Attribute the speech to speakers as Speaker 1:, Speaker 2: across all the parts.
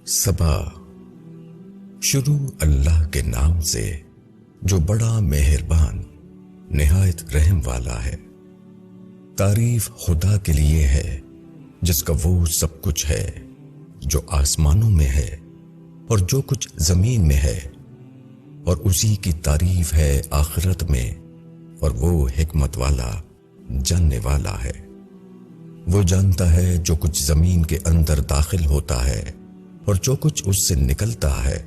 Speaker 1: सबा। शुरू अल्लाह के नाम से जो बड़ा मेहरबान निहायत रहम वाला है। तारीफ खुदा के लिए है जिसका वो सब कुछ है जो आसमानों में है और जो कुछ जमीन में है, और उसी की तारीफ है आखिरत में, और वो हिकमत वाला जानने वाला है। वो जानता है जो कुछ जमीन के अंदर दाखिल होता है और जो कुछ उससे निकलता है,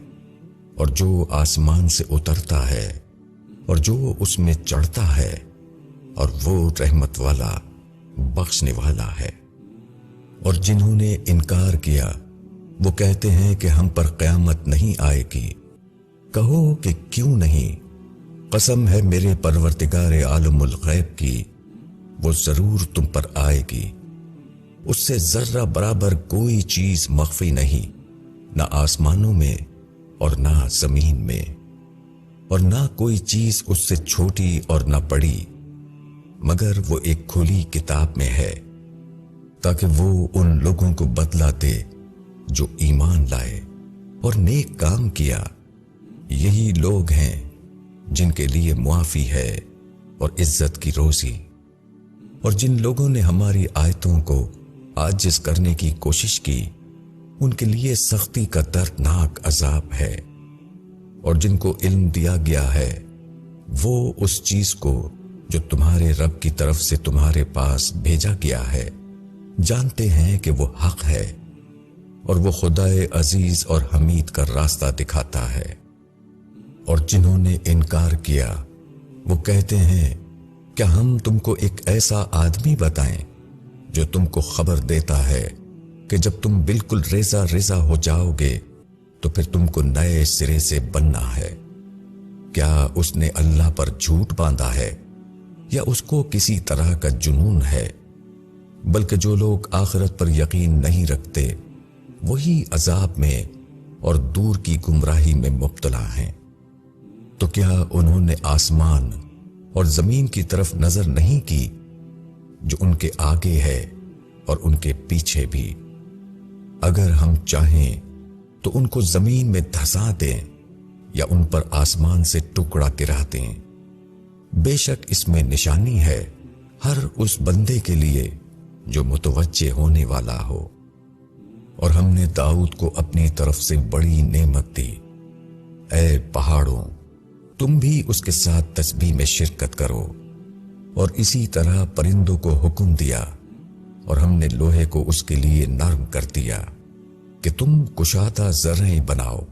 Speaker 1: और जो आसमान से उतरता है और जो उसमें चढ़ता है, और वो रहमत वाला बख्शने वाला है। और जिन्होंने इनकार किया वो कहते हैं कि हम पर क़यामत नहीं आएगी। कहो कि क्यों नहीं, कसम है मेरे परवरदिगार आलमुल गैब की, वो जरूर तुम पर आएगी। उससे जर्रा बराबर कोई चीज मख्फी नहीं, ना आसमानों में और ना जमीन में, और ना कोई चीज उससे छोटी और ना बड़ी, मगर वो एक खुली किताब में है, ताकि वो उन लोगों को बदला दे जो ईमान लाए और नेक काम किया। यही लोग हैं जिनके लिए मुआफी है और इज्जत की रोजी। और जिन लोगों ने हमारी आयतों को आजिज करने की कोशिश की, उनके लिए सख्ती का दर्दनाक अजाब है। और जिनको इल्म दिया गया है वो उस चीज को जो तुम्हारे रब की तरफ से तुम्हारे पास भेजा गया है जानते हैं कि वो हक है, और वो खुदाए अजीज और हमीद का रास्ता दिखाता है। और जिन्होंने इनकार किया वो कहते हैं, क्या हम तुमको एक ऐसा आदमी बताएं जो तुमको खबर देता है कि जब तुम बिल्कुल रेजा रेजा हो जाओगे तो फिर तुमको नए सिरे से बनना है। क्या उसने अल्लाह पर झूठ बांधा है या उसको किसी तरह का जुनून है? बल्कि जो लोग आखिरत पर यकीन नहीं रखते वही अजाब में और दूर की गुमराही में मुब्तला हैं। तो क्या उन्होंने आसमान और जमीन की तरफ नजर नहीं की जो उनके आगे है और उनके पीछे भी? अगर हम चाहें तो उनको जमीन में धंसा दें या उन पर आसमान से टुकड़ा गिरा दें। बेशक इसमें निशानी है हर उस बंदे के लिए जो मुतवज्जे होने वाला हो। और हमने दाऊद को अपनी तरफ से बड़ी नेमत दी। ऐ पहाड़ों, तुम भी उसके साथ तस्बीह में शिरकत करो। और इसी तरह परिंदों को हुक्म दिया, और हमने लोहे को उसके लिए नर्म कर दिया कि तुम कुशादा जर्रें बनाओ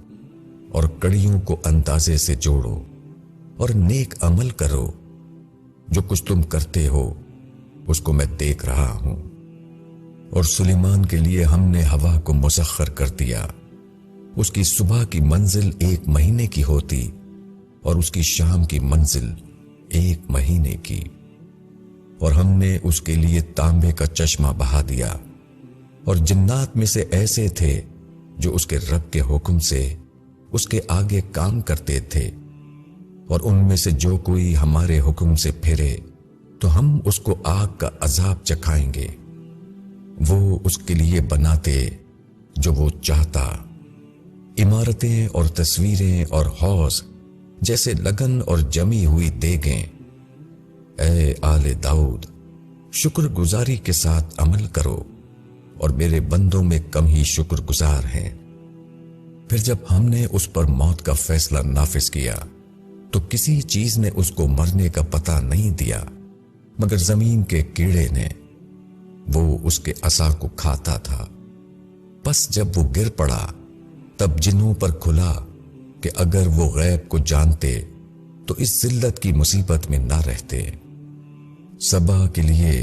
Speaker 1: और कड़ियों को अंदाजे से जोड़ो और नेक अमल करो। जो कुछ तुम करते हो उसको मैं देख रहा हूं। और सुलेमान के लिए हमने हवा को मुसख्खर कर दिया। उसकी सुबह की मंजिल 1 महीने की होती और उसकी शाम की मंजिल 1 महीने की। और हमने उसके लिए तांबे का चश्मा बहा दिया। और जिन्नात में से ऐसे थे जो उसके रब के हुक्म से उसके आगे काम करते थे। और उनमें से जो कोई हमारे हुक्म से फिरे तो हम उसको आग का अजाब चखाएंगे। वो उसके लिए बनाते जो वो चाहता, इमारतें और तस्वीरें और हौज जैसे लगन और जमी हुई देगें। ऐ आले दाऊद, शुक्रगुजारी के साथ अमल करो, और मेरे बंदों में कम ही शुक्रगुजार हैं। फिर जब हमने उस पर मौत का फैसला नाफिज किया तो किसी चीज ने उसको मरने का पता नहीं दिया मगर जमीन के कीड़े ने। वो उसके असा को खाता था। बस जब वो गिर पड़ा तब जिन्हों पर खुला कि अगर वो गैब को जानते तो इस जिल्लत की मुसीबत में ना रहते। सबा के लिए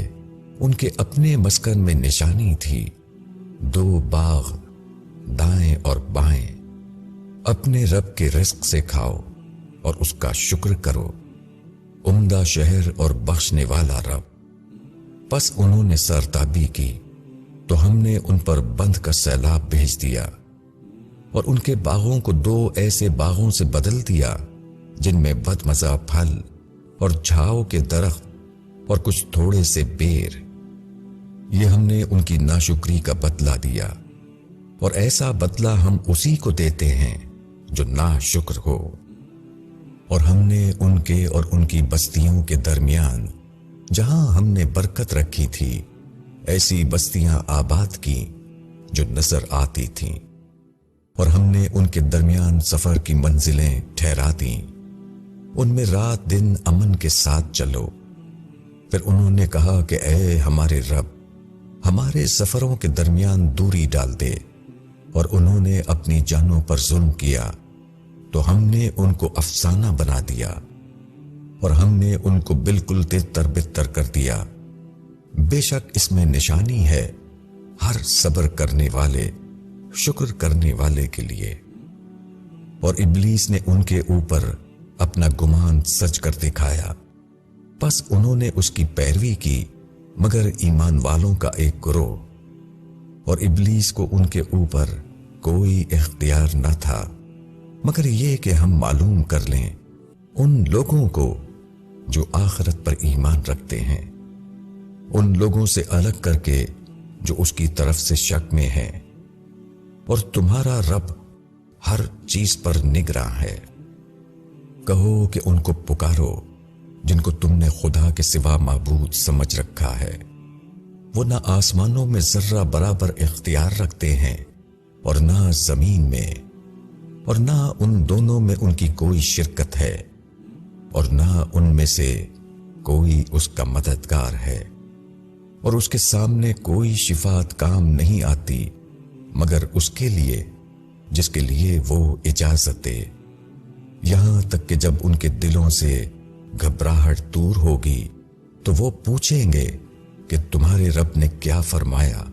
Speaker 1: उनके अपने मस्कन में निशानी थी, 2 बाग दाएं और बाएं। अपने रब के रिज्क से खाओ और उसका शुक्र करो। उम्दा शहर और बख्शने वाला रब। बस उन्होंने सरताबी की तो हमने उन पर बंद का सैलाब भेज दिया, और उनके बागों को 2 ऐसे बागों से बदल दिया जिनमें बदमजा फल और झाओ के दरख्त और कुछ थोड़े से बेर। ये हमने उनकी नाशुक्री का बदला दिया। اور ایسا بدلہ ہم اسی کو دیتے ہیں جو ناشکر ہو۔ اور ہم نے ان کے اور ان کی بستیوں کے درمیان جہاں ہم نے برکت رکھی تھی ایسی بستیاں آباد کی جو نظر آتی تھیں، اور ہم نے ان کے درمیان سفر کی منزلیں ٹھہرا دیں، ان میں رات دن امن کے ساتھ چلو۔ پھر انہوں نے کہا کہ اے ہمارے رب، ہمارے سفروں کے درمیان دوری ڈال دے، اور انہوں نے اپنی جانوں پر ظلم کیا تو ہم نے ان کو افسانہ بنا دیا، اور ہم نے ان کو بالکل تتر بتر کر دیا۔ بے شک اس میں نشانی ہے ہر صبر کرنے والے، شکر کرنے والے کے لیے۔ اور ابلیس نے ان کے اوپر اپنا گمان سچ کر دکھایا، پس انہوں نے اس کی پیروی کی مگر ایمان والوں کا ایک گروہ، اور ابلیس کو ان کے اوپر کوئی اختیار نہ تھا مگر یہ کہ ہم معلوم کر لیں ان لوگوں کو جو آخرت پر ایمان رکھتے ہیں، ان لوگوں سے الگ کر کے جو اس کی طرف سے شک میں ہیں، اور تمہارا رب ہر چیز پر نگراں ہے۔ کہو کہ ان کو پکارو جن کو تم نے خدا کے سوا معبود سمجھ رکھا ہے، وہ نہ آسمانوں میں ذرہ برابر اختیار رکھتے ہیں اور نہ زمین میں، اور نہ ان دونوں میں ان کی کوئی شرکت ہے، اور نہ ان میں سے کوئی اس کا مددگار ہے، اور اس کے سامنے کوئی شفاعت کام نہیں آتی مگر اس کے لیے جس کے لیے وہ اجازت دے، یہاں تک کہ جب ان کے دلوں سے گھبراہٹ دور ہوگی تو وہ پوچھیں گے کہ تمہارے رب نے کیا فرمایا؟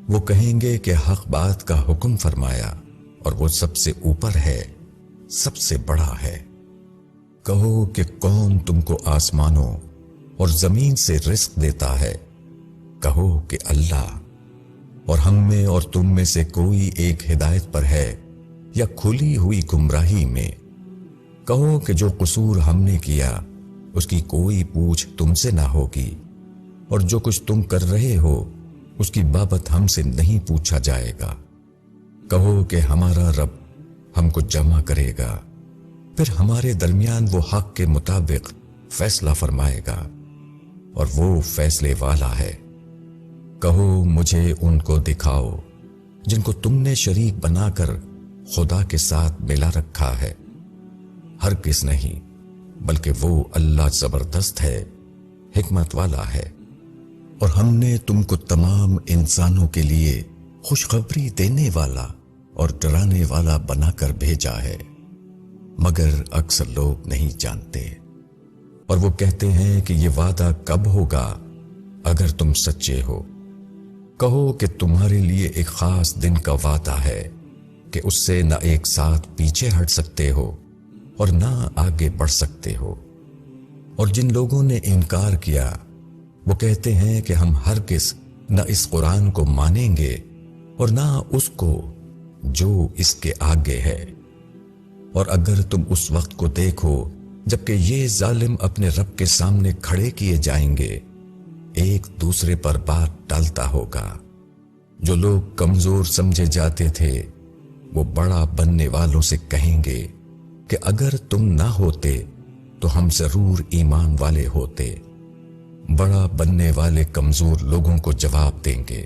Speaker 1: وہ کہیں گے کہ حق بات کا حکم فرمایا، اور وہ سب سے اوپر ہے، سب سے بڑا ہے۔ کہو کہ کون تم کو آسمانوں اور زمین سے رزق دیتا ہے؟ کہو کہ اللہ، اور ہم میں اور تم میں سے کوئی ایک ہدایت پر ہے یا کھلی ہوئی گمراہی میں؟ کہو کہ جو قصور ہم نے کیا اس کی کوئی پوچھ تم سے نہ ہوگی، اور جو کچھ تم کر رہے ہو اس کی بابت ہم سے نہیں پوچھا جائے گا۔ کہو کہ ہمارا رب ہم کو جمع کرے گا، پھر ہمارے درمیان وہ حق کے مطابق فیصلہ فرمائے گا، اور وہ فیصلے والا ہے۔ کہو مجھے ان کو دکھاؤ جن کو تم نے شریک بنا کر خدا کے ساتھ ملا رکھا ہے۔ ہرگز نہیں، بلکہ وہ اللہ زبردست ہے، حکمت والا ہے۔ اور ہم نے تم کو تمام انسانوں کے لیے خوشخبری دینے والا اور ڈرانے والا بنا کر بھیجا ہے، مگر اکثر لوگ نہیں جانتے۔ اور وہ کہتے ہیں کہ یہ وعدہ کب ہوگا اگر تم سچے ہو؟ کہو کہ تمہارے لیے ایک خاص دن کا وعدہ ہے کہ اس سے نہ ایک ساتھ پیچھے ہٹ سکتے ہو اور نہ آگے بڑھ سکتے ہو۔ اور جن لوگوں نے انکار کیا وہ کہتے ہیں کہ ہم ہرگز نہ اس قرآن کو مانیں گے اور نہ اس کو جو اس کے آگے ہے۔ اور اگر تم اس وقت کو دیکھو جبکہ یہ ظالم اپنے رب کے سامنے کھڑے کیے جائیں گے، ایک دوسرے پر بات ٹالتا ہوگا۔ جو لوگ کمزور سمجھے جاتے تھے وہ بڑا بننے والوں سے کہیں گے کہ اگر تم نہ ہوتے تو ہم ضرور ایمان والے ہوتے۔ بڑا بننے والے کمزور لوگوں کو جواب دیں گے،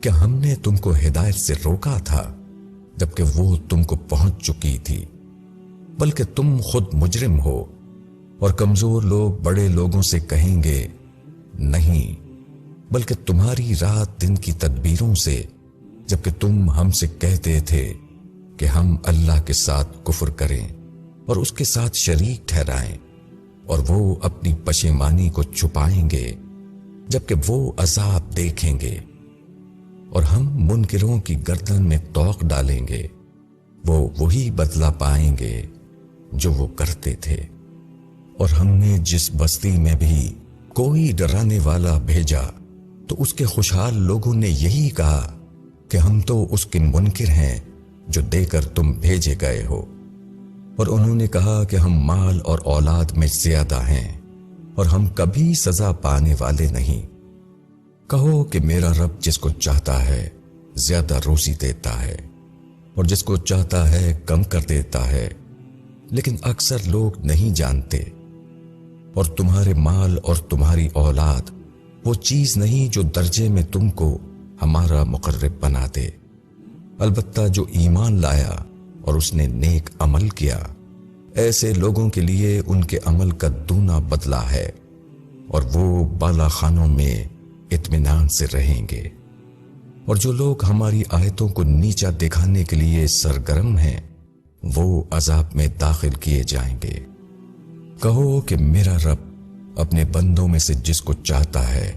Speaker 1: کیا ہم نے تم کو ہدایت سے روکا تھا جبکہ وہ تم کو پہنچ چکی تھی؟ بلکہ تم خود مجرم ہو۔ اور کمزور لوگ بڑے لوگوں سے کہیں گے، نہیں، بلکہ تمہاری رات دن کی تدبیروں سے، جبکہ تم ہم سے کہتے تھے کہ ہم اللہ کے ساتھ کفر کریں اور اس کے ساتھ شریک ٹھہرائیں، اور وہ اپنی پشیمانی کو چھپائیں گے جبکہ وہ عذاب دیکھیں گے۔ اور ہم منکروں کی گردن میں طوق ڈالیں گے، وہ وہی بدلہ پائیں گے جو وہ کرتے تھے۔ اور ہم نے جس بستی میں بھی کوئی ڈرانے والا بھیجا تو اس کے خوشحال لوگوں نے یہی کہا کہ ہم تو اس کے منکر ہیں جو دے کر تم بھیجے گئے ہو۔ اور انہوں نے کہا کہ ہم مال اور اولاد میں زیادہ ہیں اور ہم کبھی سزا پانے والے نہیں۔ کہو کہ میرا رب جس کو چاہتا ہے ज्यादा रोजी देता है और जिसको चाहता है कम कर देता है, लेकिन अक्सर लोग नहीं जानते। और तुम्हारे माल और तुम्हारी औलाद वो चीज नहीं जो दर्जे में तुमको हमारा मुकर्रब बना दे। अलबत्ता जो ईमान लाया और उसने नेक अमल किया, ऐसे लोगों के लिए उनके अमल का दूना बदला है और वो बाला खानों में इत्मीनान से रहेंगे। और जो लोग हमारी आयतों को नीचा दिखाने के लिए सरगर्म हैं, वो अजाब में दाखिल किए जाएंगे। कहो कि मेरा रब अपने बंदों में से जिसको चाहता है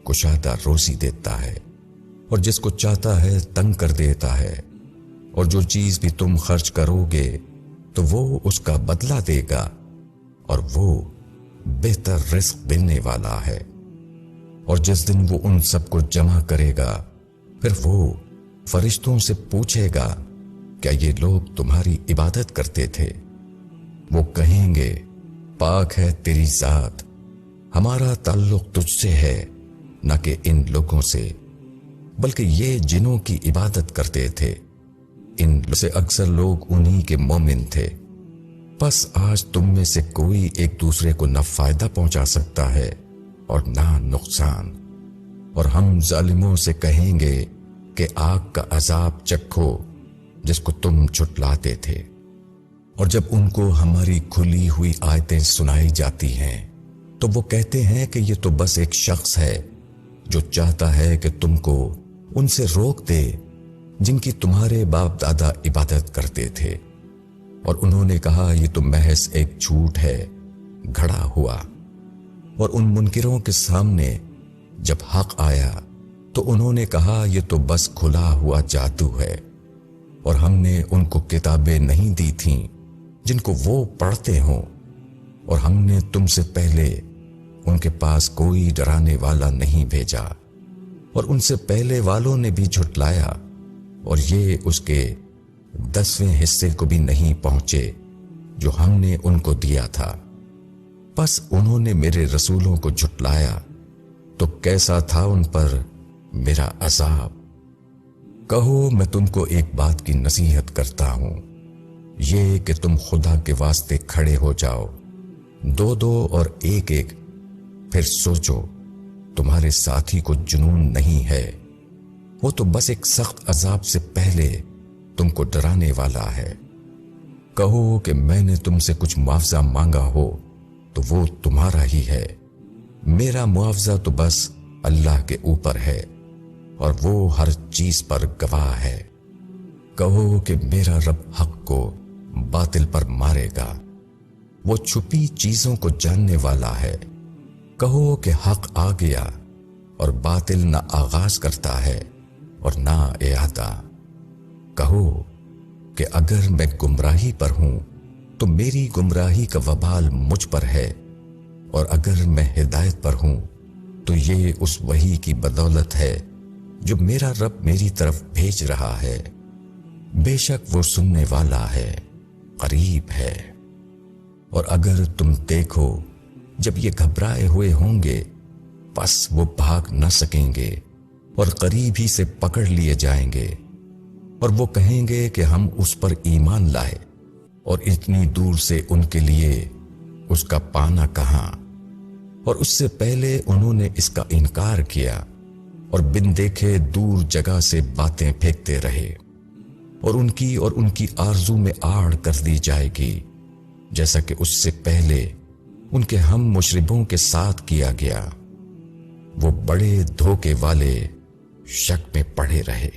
Speaker 1: कुशादा रोजी देता है और जिसको चाहता है तंग कर देता है, और जो चीज भी तुम खर्च करोगे तो वो उसका बदला देगा और वो बेहतर रिस्क देने वाला है। और जिस दिन वो उन सबको जमा करेगा, फिर वो फरिश्तों से पूछेगा, क्या ये लोग तुम्हारी इबादत करते थे? वो कहेंगे, पाक है तेरी जात, हमारा ताल्लुक तुझसे है, न कि इन लोगों से, बल्कि ये जिनों की इबादत करते थे। इन से अक्सर लोग उन्हीं के मोमिन थे। बस आज तुम में से कोई एक दूसरे को न फायदा पहुंचा सकता है और ना नुकसान। और हम जालिमों से कहेंगे कि आग का अजाब चखो जिसको तुम झुटलाते थे। और जब उनको हमारी खुली हुई आयतें सुनाई जाती हैं तो वो कहते हैं कि ये तो बस एक शख्स है जो चाहता है कि तुमको उनसे रोक दे जिनकी तुम्हारे बाप दादा इबादत करते थे। और उन्होंने कहा, ये तो महज एक झूठ है घड़ा हुआ। और उन मुनकिरों के सामने जब हक आया तो उन्होंने कहा, ये तो बस खुला हुआ जादू है। और हमने उनको किताबें नहीं दी थीं जिनको वो पढ़ते हों, और हमने तुमसे पहले उनके पास कोई डराने वाला नहीं भेजा, और उनसे पहले वालों ने भी झुटलाया, और ये उसके 10वें हिस्से को भी नहीं पहुंचे जो हमने उनको दिया था। बस उन्होंने मेरे रसूलों को झुटलाया, तो कैसा था उन पर मेरा अजाब। कहो, मैं तुमको एक बात की नसीहत करता हूं, ये कि तुम खुदा के वास्ते खड़े हो जाओ, दो दो और एक एक, फिर सोचो तुम्हारे साथी को जुनून नहीं है, वो तो बस एक सख्त अजाब से पहले तुमको डराने वाला है। कहो कि मैंने तुमसे कुछ मुआवजा मांगा हो तो वो तुम्हारा ही है, मेरा मुआवजा तो बस अल्लाह के ऊपर है और वो हर चीज पर गवाह है। कहो कि मेरा रब हक को बातिल पर मारेगा, वो छुपी चीजों को जानने वाला है। कहो कि हक आ गया और बातिल ना आगाज करता है और ना इआदा। कहो कि अगर मैं गुमराही पर हूं तो मेरी गुमराही का वबाल मुझ पर है, और अगर मैं हिदायत पर हूं तो ये उस वही की बदौलत है जो मेरा रब मेरी तरफ भेज रहा है। बेशक वो सुनने वाला है, करीब है। और अगर तुम देखो जब ये घबराए हुए होंगे, बस वो भाग न सकेंगे और करीब ही से पकड़ लिए जाएंगे, और वो कहेंगे कि हम उस पर ईमान लाए, और इतनी दूर से उनके लिए उसका पाना कहां। और उससे पहले उन्होंने इसका इनकार किया और बिन देखे दूर जगह से बातें फेंकते रहे, और उनकी आरजू में आड़ कर दी जाएगी, जैसा कि उससे पहले उनके हम मुशरिबों के साथ किया गया। वो बड़े धोखे वाले शक में पड़े रहे।